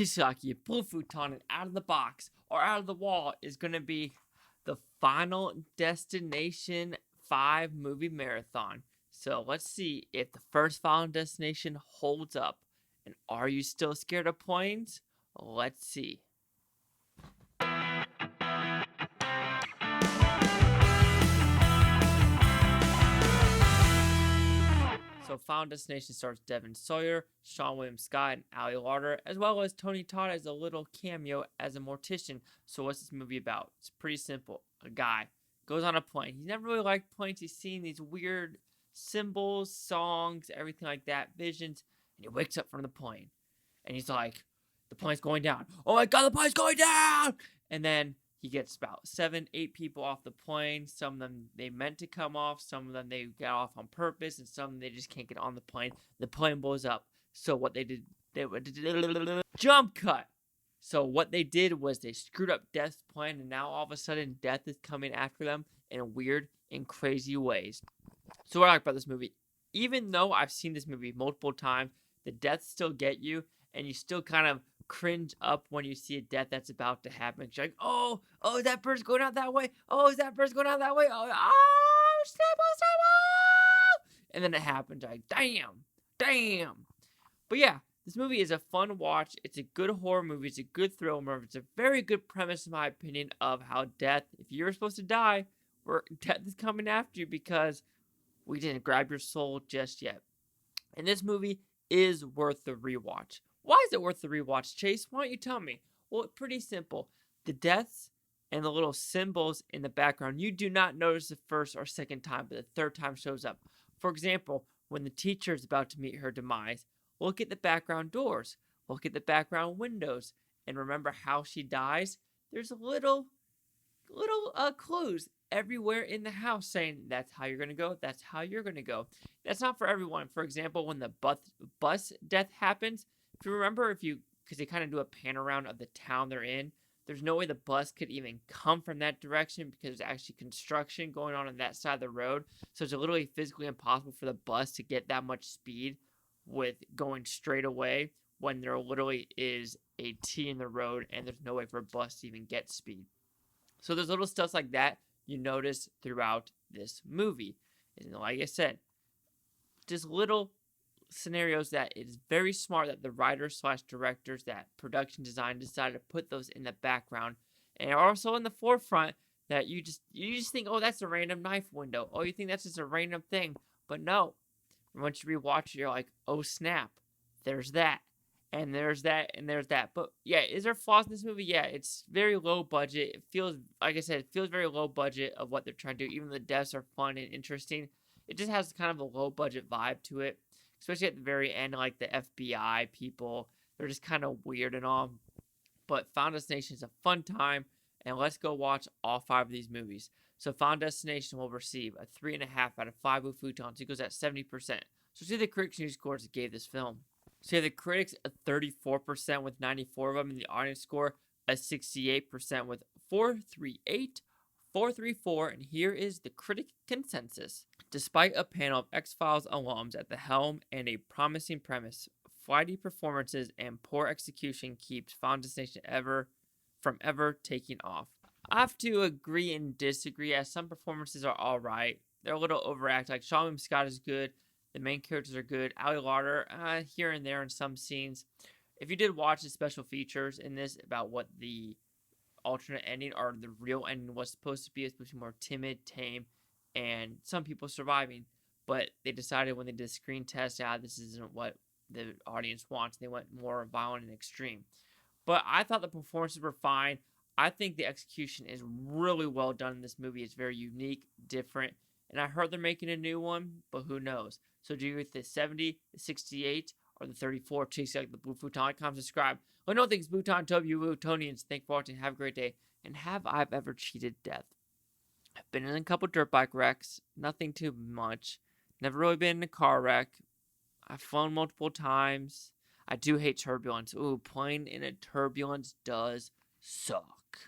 Chisaki, Blue Futon, and Out of the Box or Out of the Wall is going to be the Final Destination 5 movie marathon. So let's see if the first Final Destination holds up. And are you still scared of planes? Let's see. So Final Destination stars Devon Sawyer, Seann William Scott, and Ali Larter, as well as Tony Todd as a little cameo as a mortician. So what's this movie about? It's pretty simple. A guy goes on a plane. He's never really liked planes. He's seen these weird symbols, songs, everything like that, visions, and he wakes up from the plane. And he's like, the plane's going down. Oh my god, the plane's going down! And then he gets about 7, 8 people off the plane. Some of them they meant to come off. Some of them they got off on purpose. And some of them they just can't get on the plane. The plane blows up. So what they did, jump cut. So what they did was they screwed up Death's plan. And now all of a sudden Death is coming after them in weird and crazy ways. So what I like about this movie, even though I've seen this movie multiple times, the deaths still get you. And you still kind of cringe up when you see a death that's about to happen. You're like, oh, is that person going out that way? Oh, is that person going out that way? Oh, snap. And then it happens. Like, damn. But yeah, this movie is a fun watch. It's a good horror movie. It's a good thriller movie. It's a very good premise, in my opinion, of how death, if you're supposed to die, death is coming after you because we didn't grab your soul just yet. And this movie is worth the rewatch. Why is it worth the rewatch, Chase? Why don't you tell me? Well, pretty simple. The deaths and the little symbols in the background, you do not notice the first or second time, but the third time shows up. For example, when the teacher is about to meet her demise, look at the background doors. Look at the background windows. And remember how she dies? There's little clues everywhere in the house saying that's how you're going to go, that's how you're going to go. That's not for everyone. For example, when the bus death happens, if you remember, because they kind of do a pan around of the town they're in, there's no way the bus could even come from that direction because there's actually construction going on that side of the road. So it's literally physically impossible for the bus to get that much speed with going straight away when there literally is a T in the road and there's no way for a bus to even get speed. So there's little stuff like that you notice throughout this movie. And like I said, just little scenarios that it is very smart that the writers / directors, that production design decided to put those in the background and also in the forefront that you just think, oh, that's a random knife window. Oh, you think that's just a random thing. But no. Once you rewatch it, you're like, oh snap, there's that. And there's that, and there's that. But yeah, is there flaws in this movie? Yeah, it's very low budget. It feels, like I said, it feels very low budget of what they're trying to do. Even the deaths are fun and interesting. It just has kind of a low budget vibe to it. Especially at the very end, like the FBI people. They're just kind of weird and all. But Final Destination is a fun time. And let's go watch all 5 of these movies. So Final Destination will receive a 3.5 out of 5 with Futons. It goes at 70%. So see the critics' news scores that gave this film. So you have the critics a 34% with 94 of them, and the audience score a 68% with 438, 434, and here is the critic consensus. Despite a panel of X-Files alums at the helm and a promising premise, flighty performances and poor execution keeps Final Destination from ever taking off. I have to agree and disagree, as some performances are alright. They're a little overacted, like Seann Scott is good. The main characters are good. Ali Larter, here and there in some scenes. If you did watch the special features in this about what the alternate ending or the real ending was supposed to be, it's supposed to be more timid, tame, and some people surviving. But they decided when they did the screen test, this isn't what the audience wants. They went more violent and extreme. But I thought the performances were fine. I think the execution is really well done in this movie. It's very unique, different. And I heard they're making a new one, but who knows? So do you get the 70, the 68, or the 34? Chase like the Blue Futon. Comment, subscribe. Let me know things. Futon, Wutonians. Thanks for watching. Have a great day. And have I ever cheated death? I've been in a couple dirt bike wrecks. Nothing too much. Never really been in a car wreck. I've flown multiple times. I do hate turbulence. Ooh, playing in a turbulence does suck.